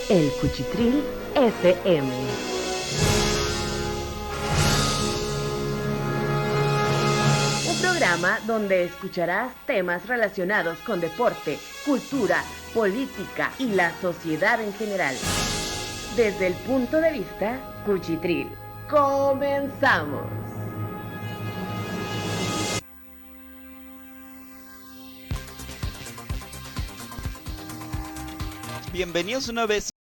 El Cuchitril FM. Un programa donde escucharás temas relacionados con deporte, cultura, política y la sociedad en general. Desde el punto de vista Cuchitril. ¡Comenzamos! Bienvenidos una vez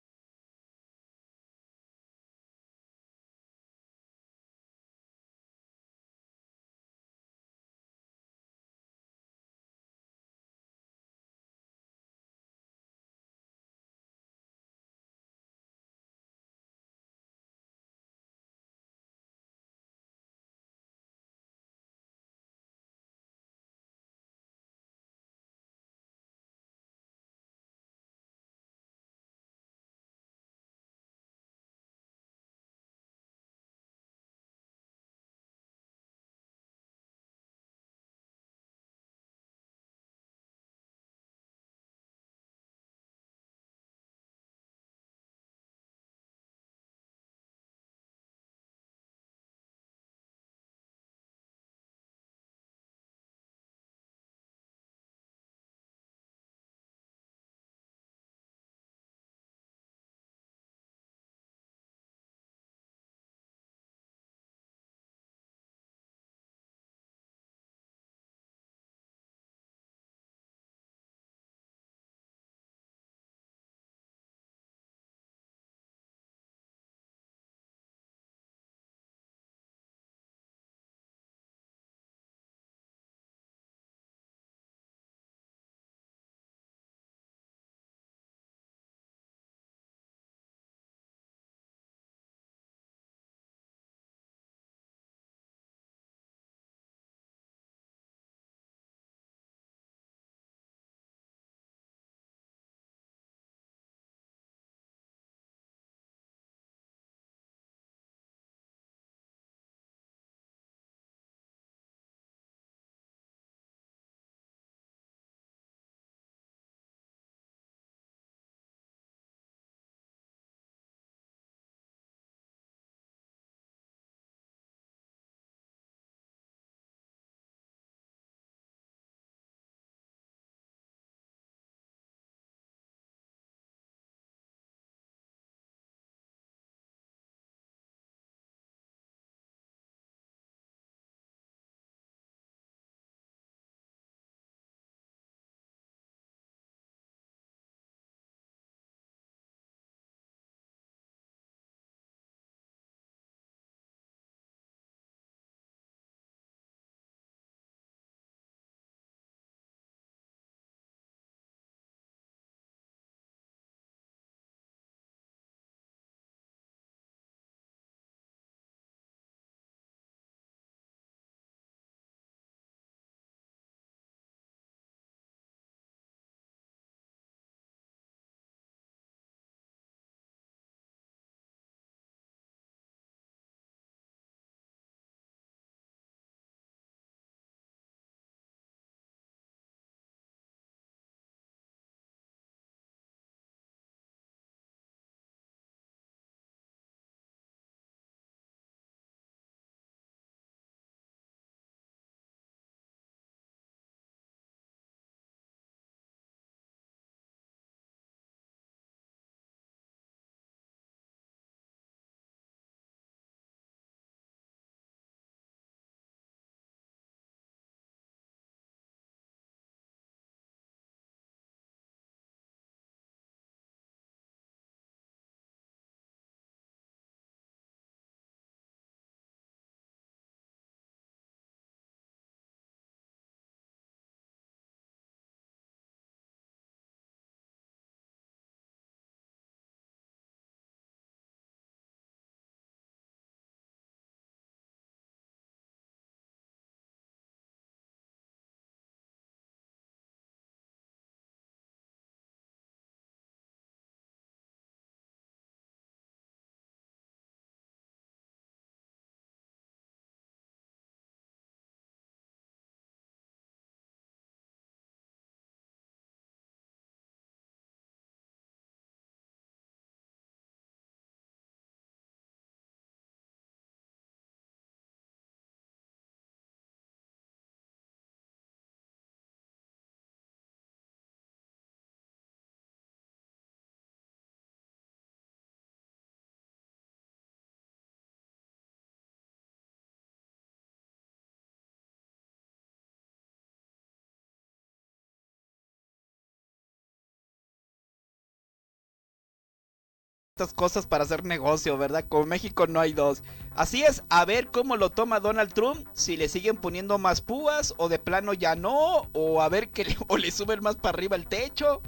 estas cosas para hacer negocio, ¿verdad? Con México no hay dos. Así es, a ver cómo lo toma Donald Trump, si le siguen poniendo más púas o de plano ya no, o a ver que o le suben más para arriba el techo.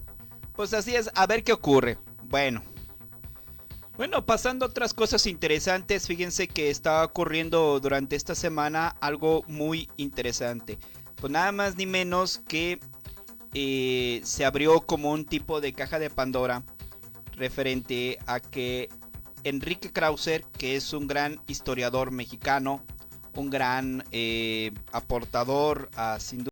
Pues así es, a ver qué ocurre. Bueno, pasando a otras cosas interesantes, fíjense que está ocurriendo durante esta semana algo muy interesante. Pues nada más ni menos que se abrió como un tipo de caja de Pandora referente a que Enrique Krauser, que es un gran historiador mexicano, un gran aportador a sin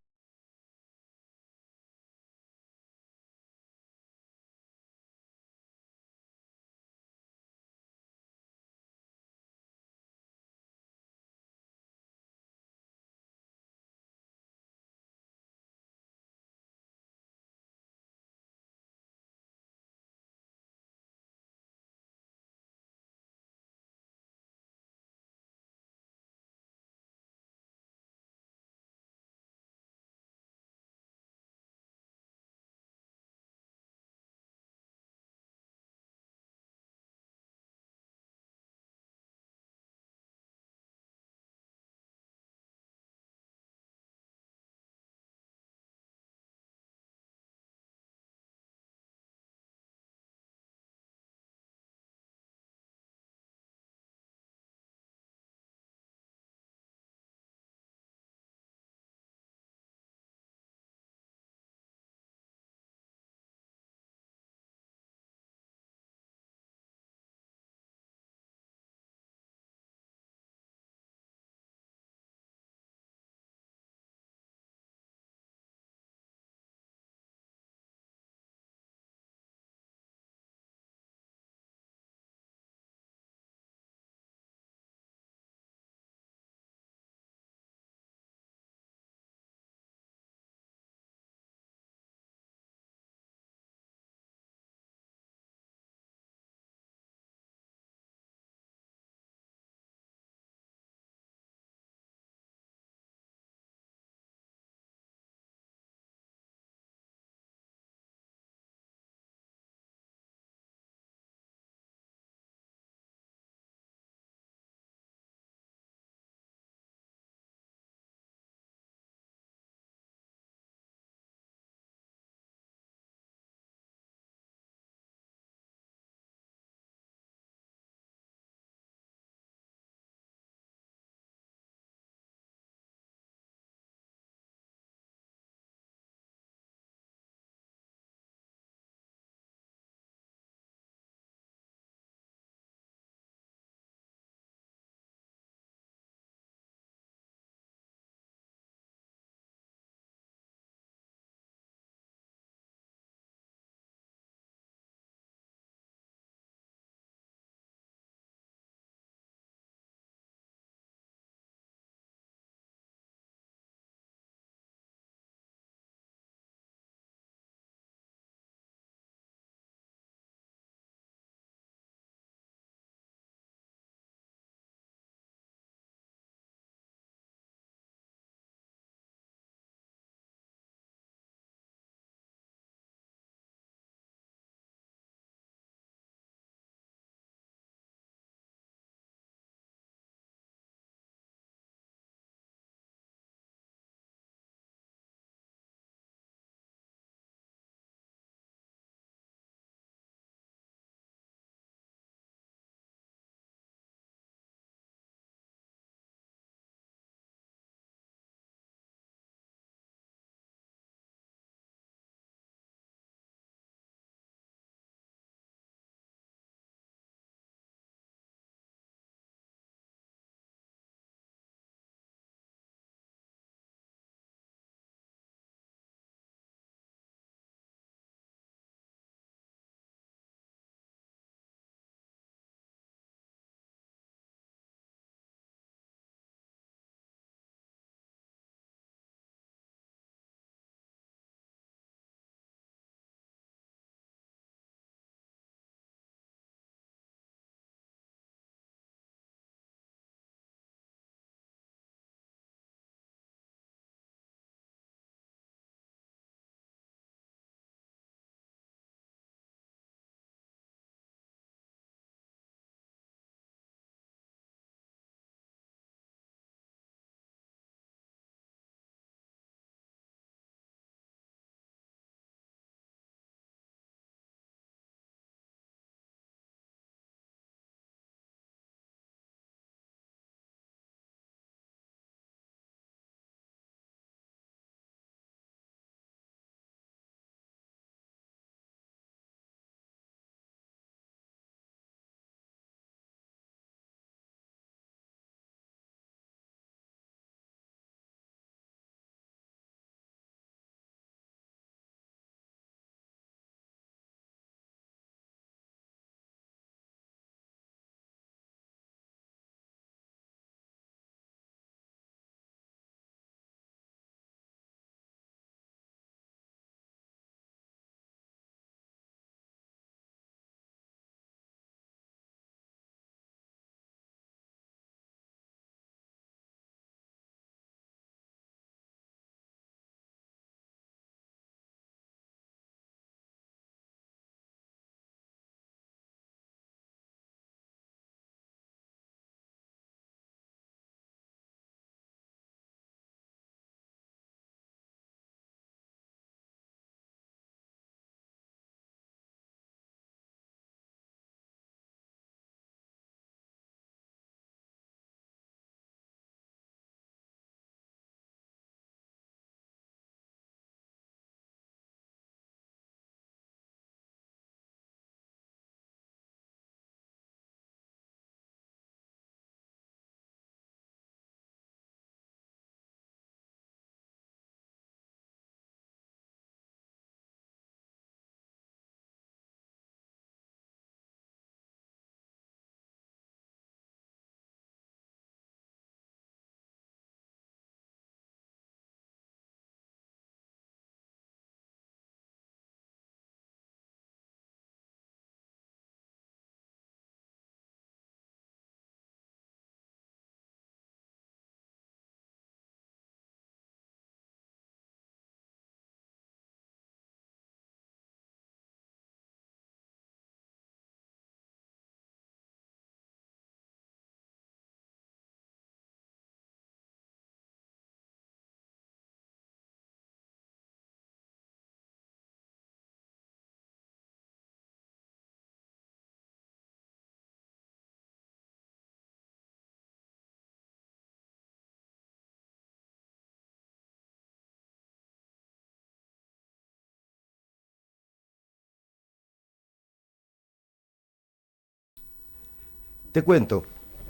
Te cuento,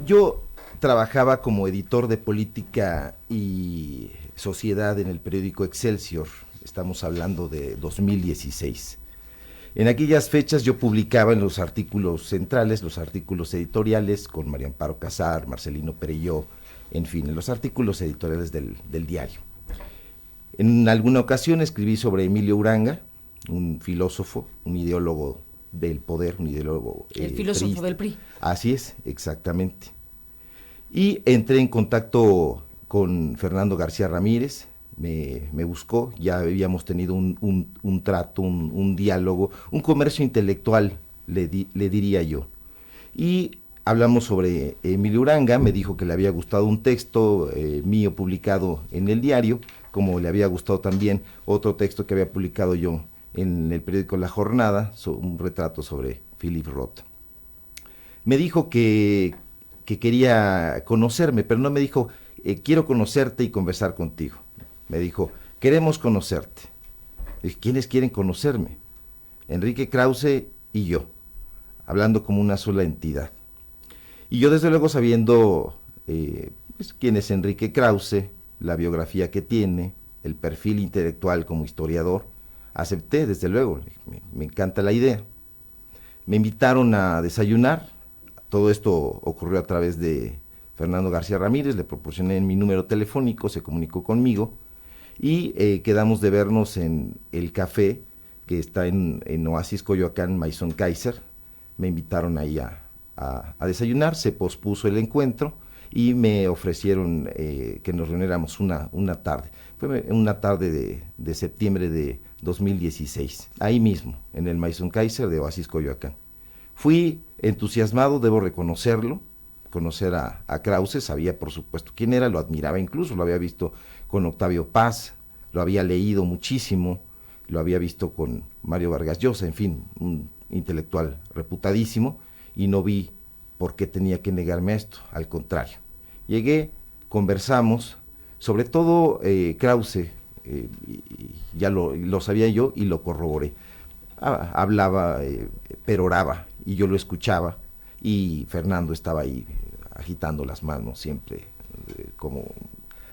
yo trabajaba como editor de política y sociedad en el periódico Excelsior, estamos hablando de 2016. En aquellas fechas yo publicaba en los artículos centrales, los artículos editoriales con María Amparo Casar, Marcelino Perelló, en fin, en los artículos editoriales del diario. En alguna ocasión escribí sobre Emilio Uranga, un filósofo, un ideólogo del poder, un ideólogo el filósofo priista. del PRI. Así es, exactamente. Y entré en contacto con Fernando García Ramírez, me buscó, ya habíamos tenido un trato, un diálogo, un comercio intelectual, le diría yo. Y hablamos sobre Emilio Uranga, me dijo que le había gustado un texto mío publicado en el diario, como le había gustado también otro texto que había publicado yo en el periódico La Jornada, un retrato sobre Philip Roth. Me dijo que quería conocerme, pero no me dijo, quiero conocerte y conversar contigo. Me dijo, queremos conocerte. Dije, ¿quiénes quieren conocerme? Enrique Krause y yo, hablando como una sola entidad. Y yo, desde luego, sabiendo pues, quién es Enrique Krause, la biografía que tiene, el perfil intelectual como historiador, acepté, desde luego, me encanta la idea. Me invitaron a desayunar, todo esto ocurrió a través de Fernando García Ramírez, le proporcioné mi número telefónico, se comunicó conmigo y quedamos de vernos en el café que está en Oasis Coyoacán, Maison Kaiser. Me invitaron ahí a desayunar, se pospuso el encuentro y me ofrecieron que nos reuniéramos una tarde. Fue una tarde de septiembre de 2016, ahí mismo, en el Maison Kaiser de Oasis Coyoacán. Fui entusiasmado, debo reconocerlo, conocer a Krause, sabía por supuesto quién era, lo admiraba incluso, lo había visto con Octavio Paz, lo había leído muchísimo, lo había visto con Mario Vargas Llosa, en fin, un intelectual reputadísimo, y no vi por qué tenía que negarme a esto, al contrario. Llegué, conversamos, sobre todo Krause, ya lo sabía yo y lo corroboré. Hablaba, peroraba, y yo lo escuchaba, y Fernando estaba ahí agitando las manos, siempre como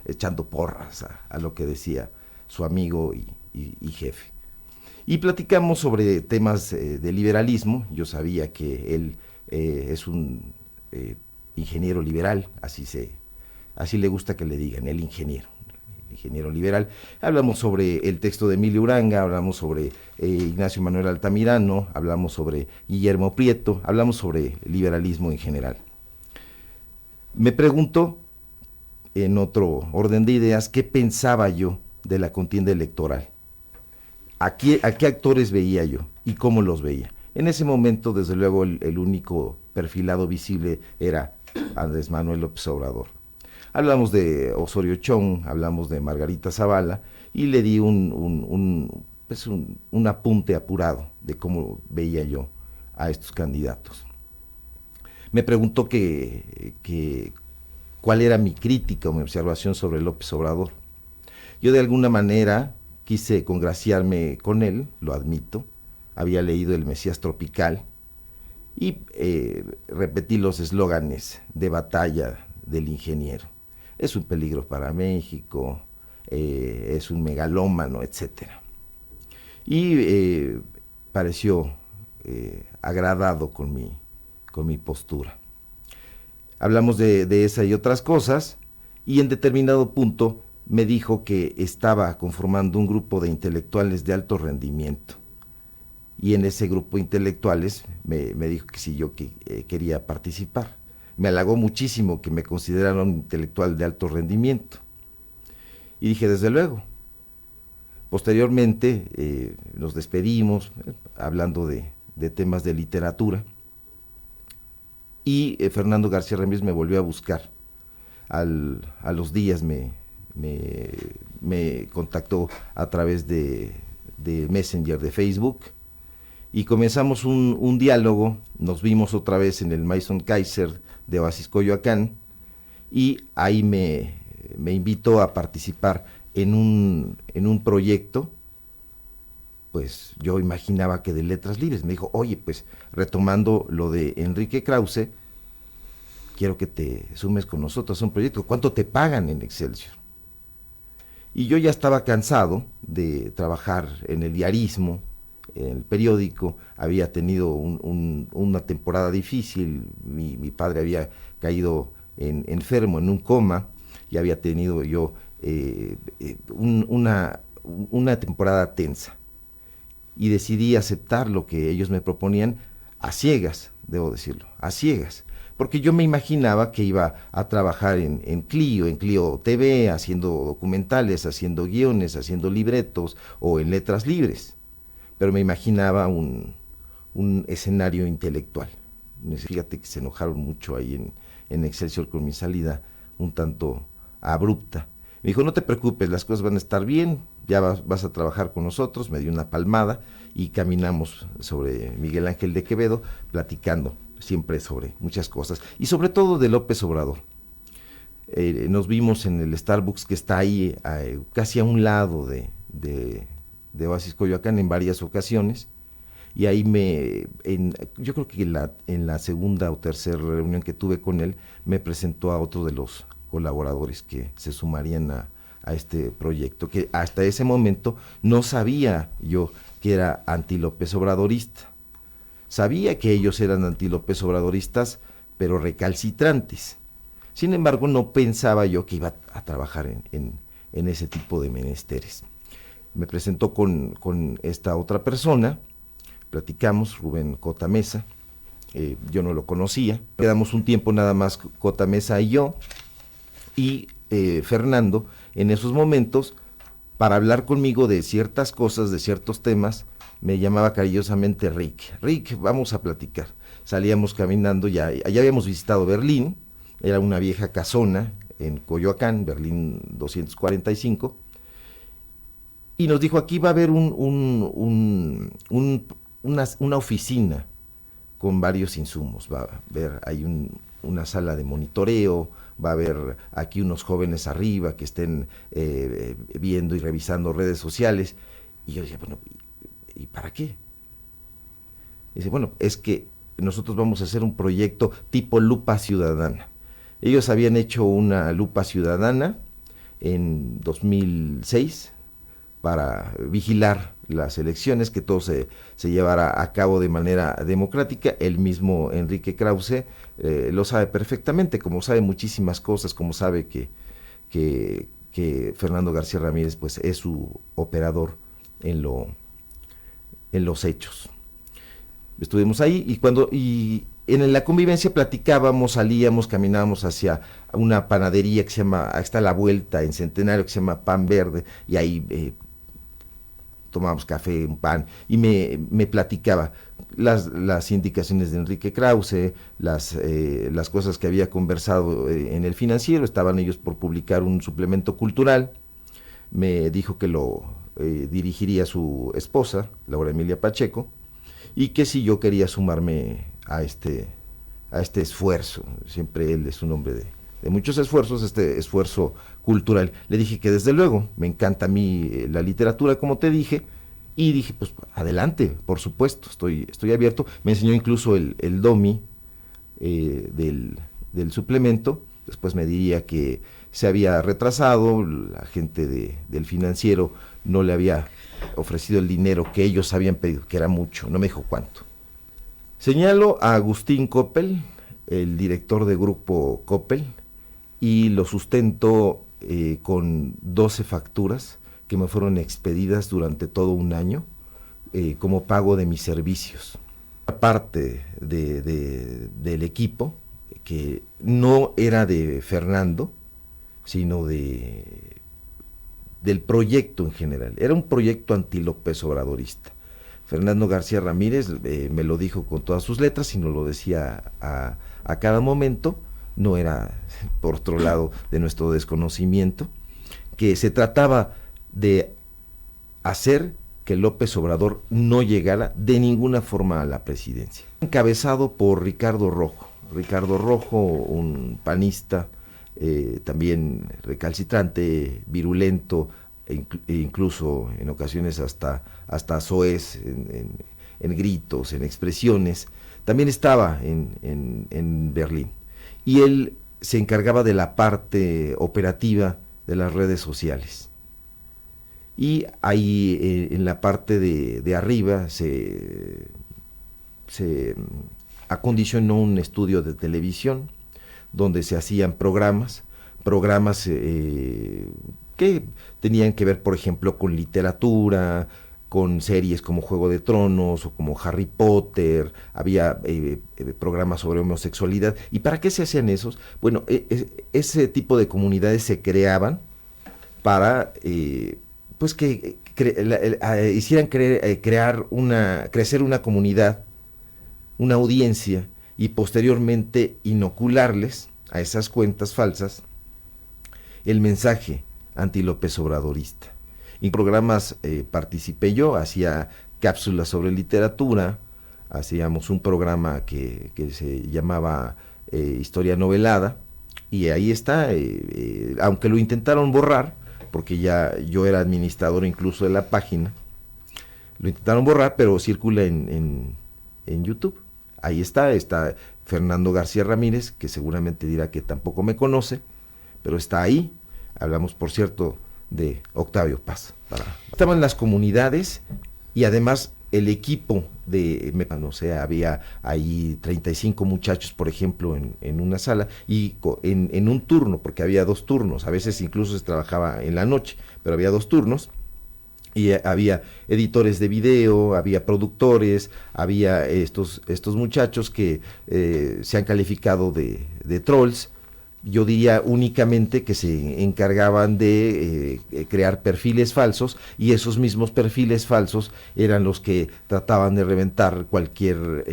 echando porras a lo que decía su amigo y jefe. Y platicamos sobre temas de liberalismo. Yo sabía que él es un ingeniero liberal, así le gusta que le digan, el ingeniero liberal. Hablamos sobre el texto de Emilio Uranga, hablamos sobre Ignacio Manuel Altamirano, hablamos sobre Guillermo Prieto, hablamos sobre liberalismo en general. Me preguntó, en otro orden de ideas, qué pensaba yo de la contienda electoral. ¿A qué actores veía yo y cómo los veía? En ese momento, desde luego, el único perfilado visible era Andrés Manuel López Obrador. Hablamos de Osorio Chong, hablamos de Margarita Zavala, y le di un apunte apurado de cómo veía yo a estos candidatos. Me preguntó cuál era mi crítica o mi observación sobre López Obrador. Yo de alguna manera quise congraciarme con él, lo admito, había leído El Mesías Tropical y repetí los eslóganes de batalla del ingeniero. Es un peligro para México, es un megalómano, etcétera. Y pareció agradado con mi postura. Hablamos de esa y otras cosas, y en determinado punto me dijo que estaba conformando un grupo de intelectuales de alto rendimiento. Y en ese grupo de intelectuales me dijo que si yo quería participar. Me halagó muchísimo que me considerara un intelectual de alto rendimiento. Y dije, desde luego. Posteriormente nos despedimos, hablando de temas de literatura. Y Fernando García Ramírez me volvió a buscar. A los días me contactó a través de Messenger de Facebook. Y comenzamos un diálogo, nos vimos otra vez en el Maison Kaiser de Oasis Coyoacán, y ahí me invitó a participar en un proyecto, pues yo imaginaba que de letras libres. Me dijo, oye, pues retomando lo de Enrique Krause, quiero que te sumes con nosotros a un proyecto, ¿cuánto te pagan en Excelsior? Y yo ya estaba cansado de trabajar en el diarismo, en el periódico, había tenido una temporada difícil, mi padre había caído enfermo en un coma, y había tenido yo una temporada tensa, y decidí aceptar lo que ellos me proponían a ciegas, debo decirlo, a ciegas, porque yo me imaginaba que iba a trabajar en Clio TV, haciendo documentales, haciendo guiones, haciendo libretos, o en Letras Libres, pero me imaginaba un escenario intelectual. Fíjate que se enojaron mucho ahí en Excelsior con mi salida un tanto abrupta. Me dijo, no te preocupes, las cosas van a estar bien, ya vas a trabajar con nosotros. Me dio una palmada y caminamos sobre Miguel Ángel de Quevedo, platicando siempre sobre muchas cosas, y sobre todo de López Obrador. Nos vimos en el Starbucks que está ahí, casi a un lado de Oasis Coyoacán, en varias ocasiones, y ahí yo creo que en la segunda o tercera reunión que tuve con él, me presentó a otro de los colaboradores que se sumarían a este proyecto, que hasta ese momento no sabía yo que era anti-López Obradorista. Sabía que ellos eran anti-López Obradoristas, pero recalcitrantes. Sin embargo, no pensaba yo que iba a trabajar en ese tipo de menesteres. Me presentó con esta otra persona, platicamos, Rubén Cota Mesa, yo no lo conocía, quedamos un tiempo nada más Cota Mesa y yo, y Fernando, en esos momentos, para hablar conmigo de ciertas cosas, de ciertos temas, me llamaba cariñosamente Rick, vamos a platicar. Salíamos caminando, ya habíamos visitado Berlín, era una vieja casona en Coyoacán, Berlín 245, y nos dijo, aquí va a haber una oficina con varios insumos, va a haber, hay una sala de monitoreo, va a haber aquí unos jóvenes arriba que estén viendo y revisando redes sociales. Y yo decía, bueno, ¿y para qué? Y dice, bueno, es que nosotros vamos a hacer un proyecto tipo lupa ciudadana. Ellos habían hecho una lupa ciudadana en 2006 para vigilar las elecciones, que todo se llevara a cabo de manera democrática. El mismo Enrique Krause lo sabe perfectamente, como sabe muchísimas cosas, como sabe que Fernando García Ramírez pues es su operador en los hechos. Estuvimos ahí y en la convivencia platicábamos, salíamos, caminábamos hacia una panadería que se llama, está a la vuelta en Centenario, que se llama Pan Verde, y ahí tomábamos café, un pan, y me platicaba las indicaciones de Enrique Krause, las cosas que había conversado en El Financiero. Estaban ellos por publicar un suplemento cultural. Me dijo que lo dirigiría su esposa, Laura Emilia Pacheco, y que si yo quería sumarme a este esfuerzo. Siempre él es un hombre de muchos esfuerzos, este esfuerzo cultural. Le dije que desde luego, me encanta a mí la literatura, como te dije, y dije, pues adelante, por supuesto, estoy abierto. Me enseñó incluso el DOMI del suplemento. Después me diría que se había retrasado, la gente del Financiero no le había ofrecido el dinero que ellos habían pedido, que era mucho, no me dijo cuánto. Señalo a Agustín Coppel, el director de Grupo Coppel, y lo sustento con 12 facturas que me fueron expedidas durante todo un año como pago de mis servicios. Aparte del equipo, que no era de Fernando, sino del proyecto en general. Era un proyecto anti-López Obradorista. Fernando García Ramírez me lo dijo con todas sus letras y nos lo decía a cada momento. No era, por otro lado, de nuestro desconocimiento, que se trataba de hacer que López Obrador no llegara de ninguna forma a la presidencia. Encabezado por Ricardo Rojo, un panista, también recalcitrante, virulento, e incluso en ocasiones hasta soez en gritos, en expresiones. También estaba en Berlín. y él se encargaba de la parte operativa de las redes sociales. Y ahí en la parte de arriba se acondicionó un estudio de televisión donde se hacían programas que tenían que ver, por ejemplo, con literatura, con series como Juego de Tronos o como Harry Potter, había programas sobre homosexualidad. ¿Y para qué se hacían esos? Bueno, ese tipo de comunidades se creaban para pues que hicieran crecer una comunidad, una audiencia, y posteriormente inocularles a esas cuentas falsas el mensaje anti-López Obradorista. En programas participé yo, hacía cápsulas sobre literatura, hacíamos un programa que se llamaba Historia Novelada, y ahí está, aunque lo intentaron borrar, porque ya yo era administrador incluso de la página, lo intentaron borrar, pero circula en YouTube. Ahí está Fernando García Ramírez, que seguramente dirá que tampoco me conoce, pero está ahí. Hablamos, por cierto, de Octavio Paz. Estaban las comunidades y además el equipo no sé, había ahí 35 muchachos, por ejemplo, en una sala, y en un turno, porque había 2 turnos, a veces incluso se trabajaba en la noche, pero había 2 turnos, y había editores de video, había productores, había estos muchachos que se han calificado de trolls. Yo diría únicamente que se encargaban de crear perfiles falsos, y esos mismos perfiles falsos eran los que trataban de reventar cualquier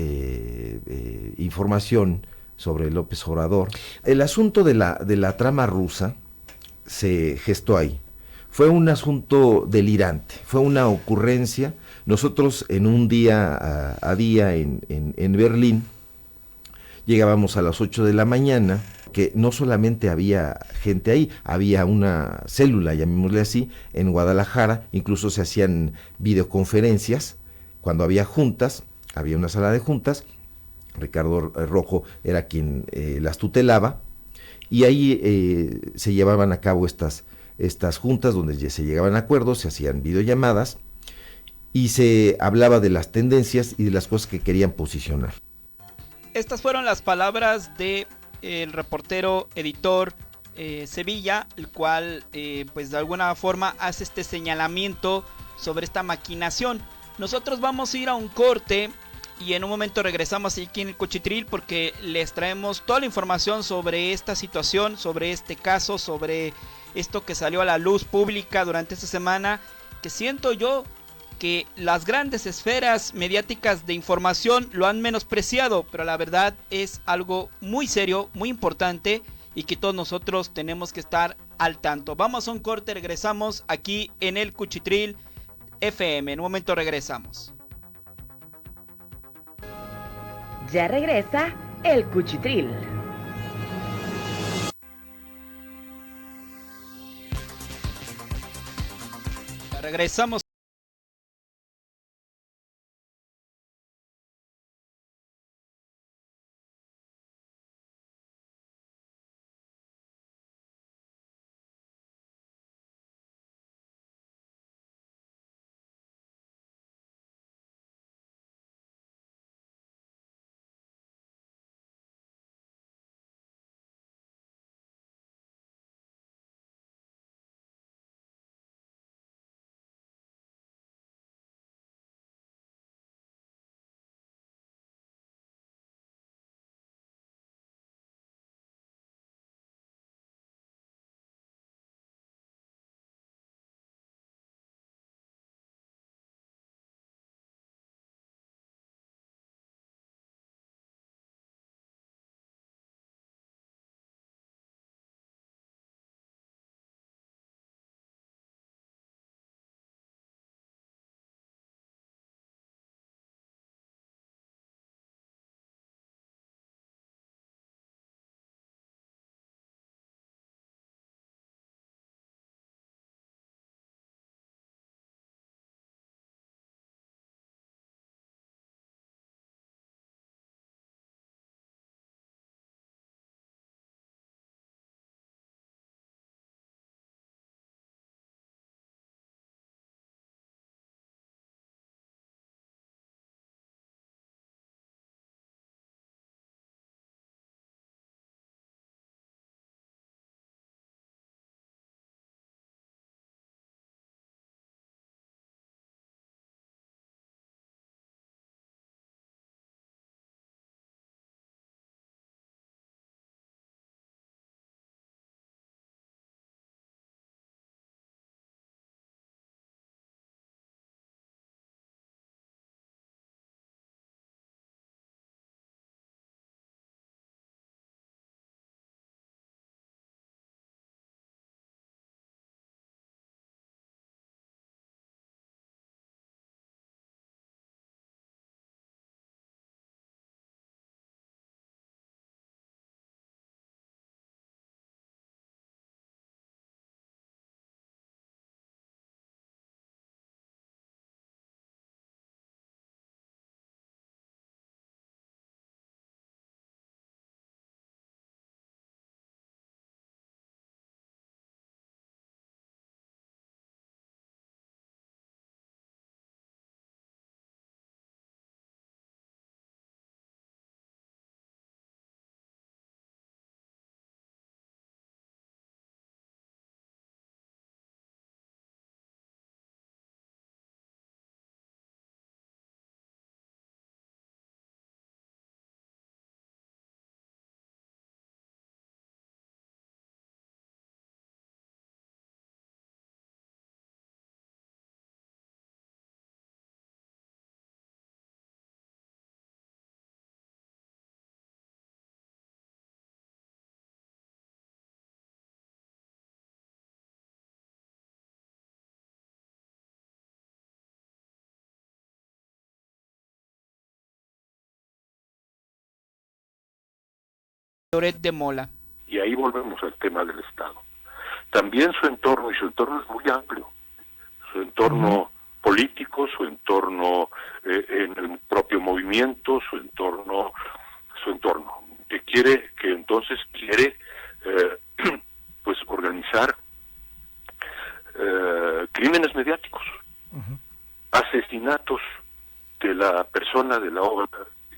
información sobre López Obrador. El asunto de la trama rusa se gestó ahí. Fue un asunto delirante, fue una ocurrencia. Nosotros en un día a día en Berlín llegábamos a las 8 de la mañana, que no solamente había gente ahí, había una célula, llamémosle así, en Guadalajara, incluso se hacían videoconferencias, cuando había juntas, había una sala de juntas, Ricardo Rojo era quien las tutelaba, y ahí se llevaban a cabo estas juntas donde se llegaban a acuerdos, se hacían videollamadas, y se hablaba de las tendencias y de las cosas que querían posicionar. Estas fueron las palabras de el reportero editor Sevilla, el cual pues de alguna forma hace este señalamiento sobre esta maquinación. Nosotros vamos a ir a un corte y en un momento regresamos aquí en el Cuchitril, porque les traemos toda la información sobre esta situación, sobre este caso, sobre esto que salió a la luz pública durante esta semana, que siento yo que las grandes esferas mediáticas de información lo han menospreciado, pero la verdad es algo muy serio, muy importante, y que todos nosotros tenemos que estar al tanto. Vamos a un corte, regresamos aquí en el Cuchitril FM. En un momento regresamos. Ya regresa el Cuchitril. Regresamos. Loret de Mola. Y ahí volvemos al tema del Estado. También su entorno, y su entorno es muy amplio, su entorno político, su entorno en el propio movimiento, su entorno, que entonces quiere pues organizar crímenes mediáticos, asesinatos de la persona, de la obra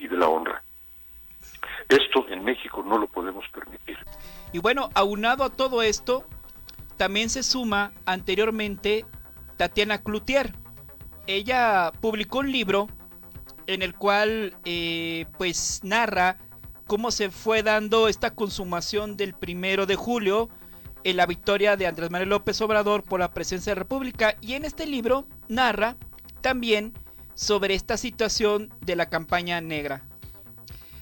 y de la honra. Esto en México no lo podemos permitir. Y bueno, aunado a todo esto, también se suma anteriormente Tatiana Cloutier. Ella publicó un libro en el cual pues narra cómo se fue dando esta consumación del 1 de julio en la victoria de Andrés Manuel López Obrador por la presidencia de la República, y en este libro narra también sobre esta situación de la campaña negra.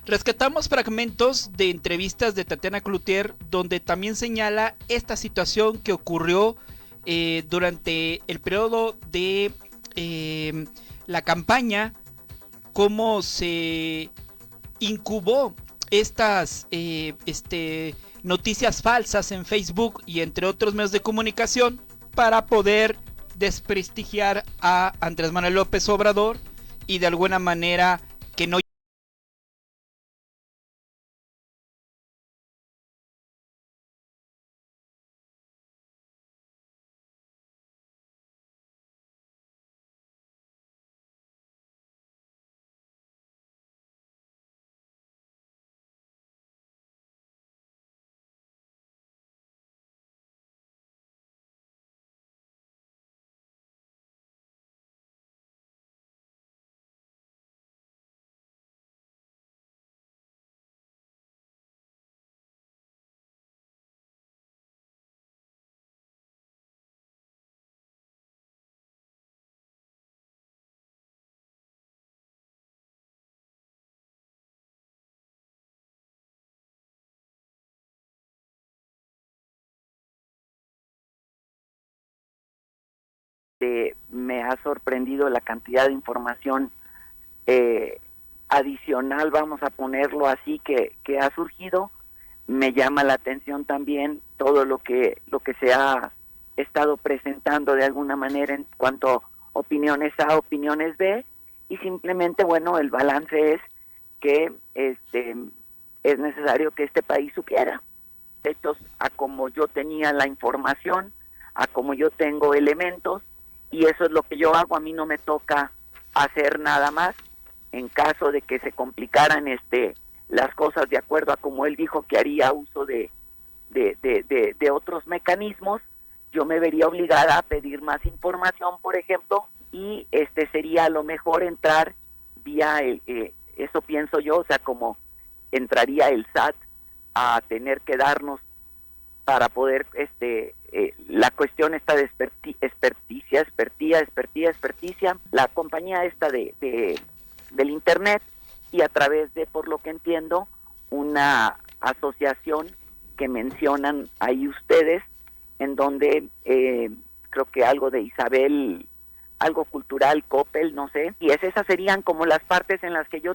Rescatamos fragmentos de entrevistas de Tatiana Cloutier donde también señala esta situación que ocurrió durante el periodo de la campaña, cómo se incubó estas noticias falsas en Facebook y entre otros medios de comunicación para poder desprestigiar a Andrés Manuel López Obrador y de alguna manera que no me ha sorprendido la cantidad de información adicional, vamos a ponerlo así, que ha surgido. Me llama la atención también todo lo que se ha estado presentando de alguna manera en cuanto a opiniones A, opiniones B, y simplemente, bueno, el balance es que es necesario que este país supiera hechos a como yo tenía la información, a como yo tengo elementos, y eso es lo que yo hago. A mí no me toca hacer nada más. En caso de que se complicaran las cosas de acuerdo a como él dijo que haría uso de otros mecanismos, yo me vería obligada a pedir más información, por ejemplo, y sería a lo mejor entrar vía eso pienso yo, o sea, como entraría el SAT a tener que darnos para poder la cuestión esta de experticia, la compañía esta del internet, y a través de, por lo que entiendo, una asociación que mencionan ahí ustedes, en donde creo que algo de Isabel, algo cultural, Coppel, no sé, y esas serían como las partes en las que yo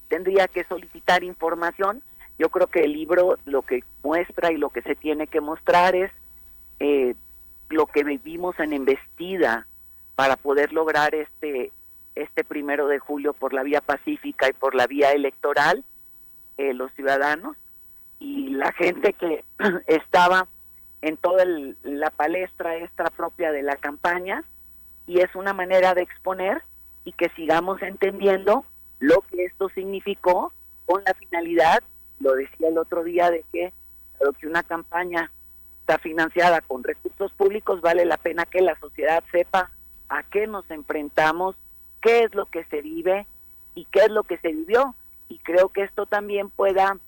tendría que solicitar información. Yo creo que el libro lo que muestra y lo que se tiene que mostrar es lo que vivimos en embestida para poder lograr este 1 de julio por la vía pacífica y por la vía electoral, los ciudadanos y la gente que estaba en toda la palestra esta propia de la campaña, y es una manera de exponer y que sigamos entendiendo lo que esto significó, con la finalidad, lo decía el otro día, de que dado que una campaña está financiada con recursos públicos, vale la pena que la sociedad sepa a qué nos enfrentamos, qué es lo que se vive y qué es lo que se vivió. Y creo que esto también pueda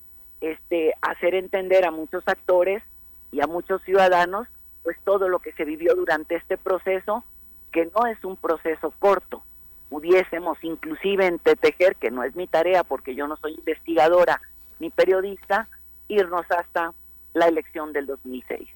hacer entender a muchos actores y a muchos ciudadanos pues todo lo que se vivió durante este proceso, que no es un proceso corto. Pudiésemos inclusive entretejer, que no es mi tarea porque yo no soy investigadora ni periodista, irnos hasta la elección del 2006.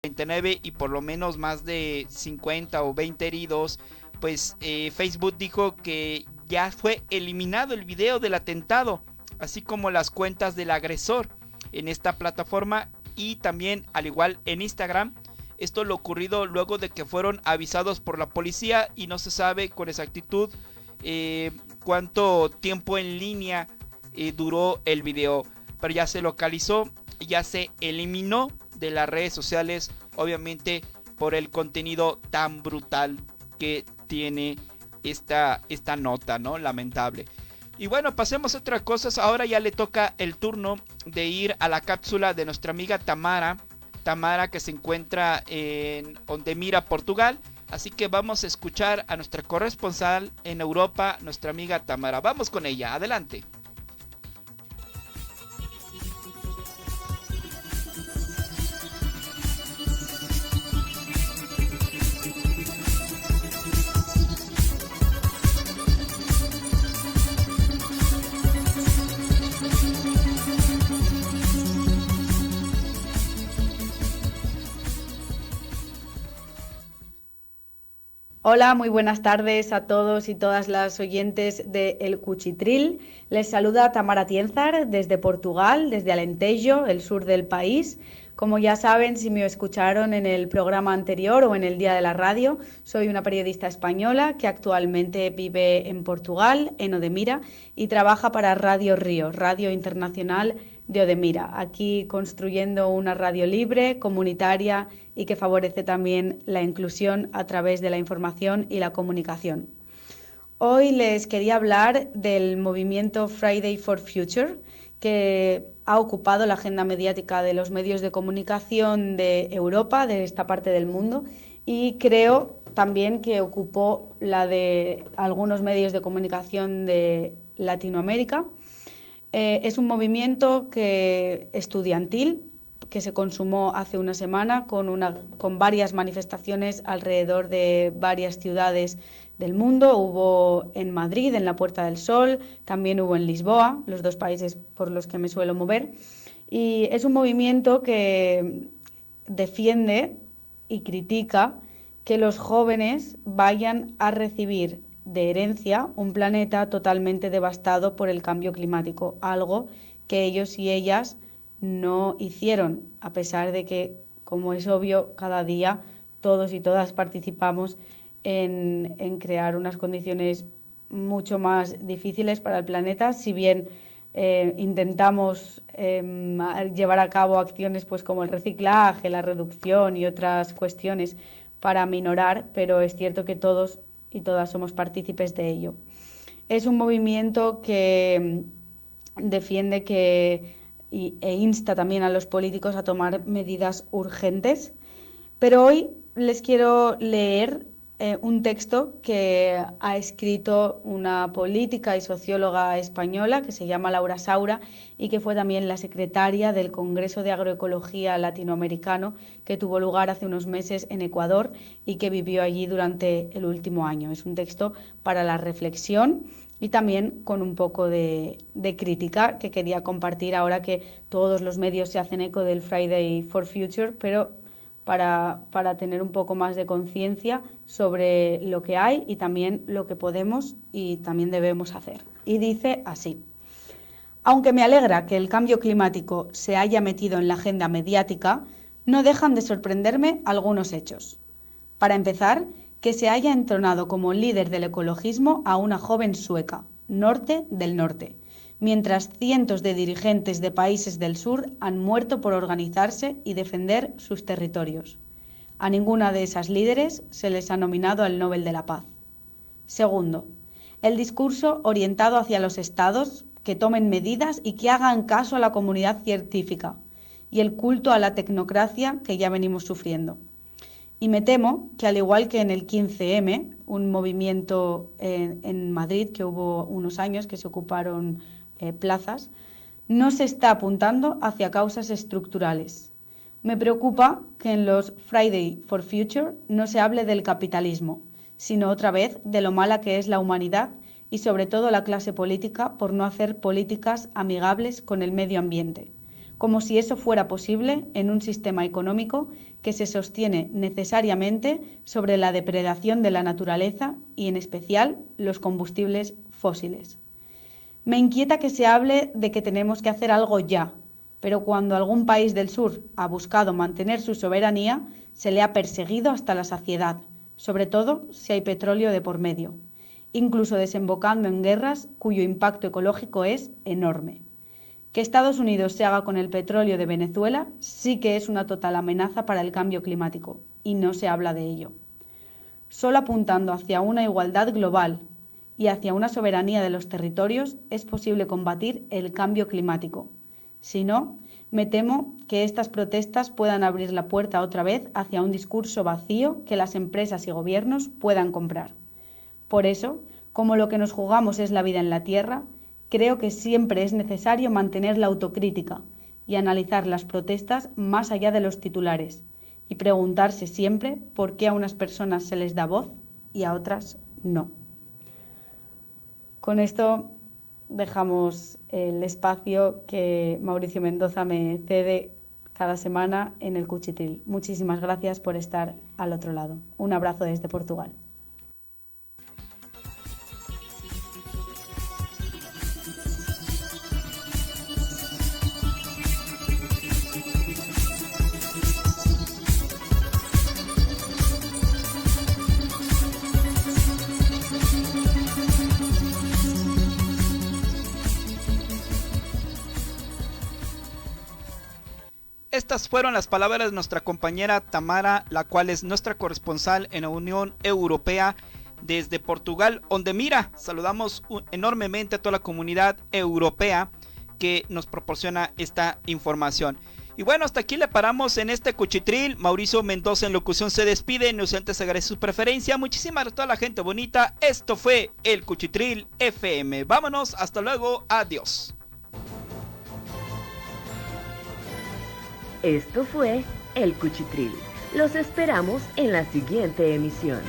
49 y por lo menos más de 50 o 20 heridos, pues Facebook dijo que ya fue eliminado el video del atentado, así como las cuentas del agresor en esta plataforma y también al igual en Instagram. Esto lo ocurrido luego de que fueron avisados por la policía y no se sabe con exactitud cuánto tiempo en línea duró el video, pero ya se localizó, ya se eliminó de las redes sociales, obviamente por el contenido tan brutal que tiene esta nota, ¿no? Lamentable. Y bueno, pasemos a otras cosas. Ahora ya le toca el turno de ir a la cápsula de nuestra amiga Tamara, que se encuentra en Odemira, Portugal. Así que vamos a escuchar a nuestra corresponsal en Europa, nuestra amiga Tamara. Vamos con ella, adelante. Hola, muy buenas tardes a todos y todas las oyentes de El Cuchitril. Les saluda Tamara Tienzar desde Portugal, desde Alentejo, el sur del país. Como ya saben, si me escucharon en el programa anterior o en el Día de la Radio, soy una periodista española que actualmente vive en Portugal, en Odemira, y trabaja para Radio Río, Radio Internacional de Odemira, aquí construyendo una radio libre, comunitaria y que favorece también la inclusión a través de la información y la comunicación. Hoy les quería hablar del movimiento Friday for Future, que ha ocupado la agenda mediática de los medios de comunicación de Europa, de esta parte del mundo, y creo también que ocupó la de algunos medios de comunicación de Latinoamérica. Es un movimiento estudiantil que se consumó hace una semana con varias manifestaciones alrededor de varias ciudades del mundo. Hubo en Madrid, en la Puerta del Sol, también hubo en Lisboa, los dos países por los que me suelo mover. Y es un movimiento que defiende y critica que los jóvenes vayan a recibir de herencia un planeta totalmente devastado por el cambio climático, algo que ellos y ellas no hicieron, a pesar de que, como es obvio, cada día todos y todas participamos en crear unas condiciones mucho más difíciles para el planeta, si bien intentamos llevar a cabo acciones pues como el reciclaje, la reducción y otras cuestiones para minorar, pero es cierto que todos y todas somos partícipes de ello. Es un movimiento que defiende e insta también a los políticos a tomar medidas urgentes, pero hoy les quiero leer un texto que ha escrito una política y socióloga española que se llama Laura Saura y que fue también la secretaria del Congreso de Agroecología Latinoamericano que tuvo lugar hace unos meses en Ecuador y que vivió allí durante el último año. Es un texto para la reflexión y también con un poco de crítica que quería compartir ahora que todos los medios se hacen eco del Friday for Future, pero para tener un poco más de conciencia sobre lo que hay y también lo que podemos y también debemos hacer. Y dice así: aunque me alegra que el cambio climático se haya metido en la agenda mediática, no dejan de sorprenderme algunos hechos. Para empezar, que se haya entronado como líder del ecologismo a una joven sueca, norte del norte, mientras cientos de dirigentes de países del sur han muerto por organizarse y defender sus territorios. A ninguna de esas líderes se les ha nominado al Nobel de la Paz. Segundo, el discurso orientado hacia los estados que tomen medidas y que hagan caso a la comunidad científica, y el culto a la tecnocracia que ya venimos sufriendo. Y me temo que, al igual que en el 15M, un movimiento en Madrid, que hubo unos años que se ocuparon plazas, no se está apuntando hacia causas estructurales. Me preocupa que en los Friday for Future no se hable del capitalismo, sino otra vez de lo mala que es la humanidad y sobre todo la clase política por no hacer políticas amigables con el medio ambiente. como si eso fuera posible en un sistema económico que se sostiene necesariamente sobre la depredación de la naturaleza y en especial los combustibles fósiles. Me inquieta que se hable de que tenemos que hacer algo ya, pero cuando algún país del sur ha buscado mantener su soberanía, se le ha perseguido hasta la saciedad, sobre todo si hay petróleo de por medio, incluso desembocando en guerras cuyo impacto ecológico es enorme. Que Estados Unidos se haga con el petróleo de Venezuela sí que es una total amenaza para el cambio climático, y no se habla de ello. Solo apuntando hacia una igualdad global y hacia una soberanía de los territorios es posible combatir el cambio climático. Si no, me temo que estas protestas puedan abrir la puerta otra vez hacia un discurso vacío que las empresas y gobiernos puedan comprar. Por eso, como lo que nos jugamos es la vida en la Tierra, creo que siempre es necesario mantener la autocrítica y analizar las protestas más allá de los titulares y preguntarse siempre por qué a unas personas se les da voz y a otras no. Con esto dejamos el espacio que Mauricio Mendoza me cede cada semana en el Cuchitril. Muchísimas gracias por estar al otro lado. Un abrazo desde Portugal. Estas fueron las palabras de nuestra compañera Tamara, la cual es nuestra corresponsal en la Unión Europea desde Portugal, donde mira, saludamos enormemente a toda la comunidad europea que nos proporciona esta información. Y bueno, hasta aquí le paramos en este Cuchitril. Mauricio Mendoza en locución se despide, no se antes agradece su preferencia. Muchísimas gracias a toda la gente bonita. Esto fue el Cuchitril FM. Vámonos, hasta luego, adiós. Esto fue El Cuchitril. Los esperamos en la siguiente emisión.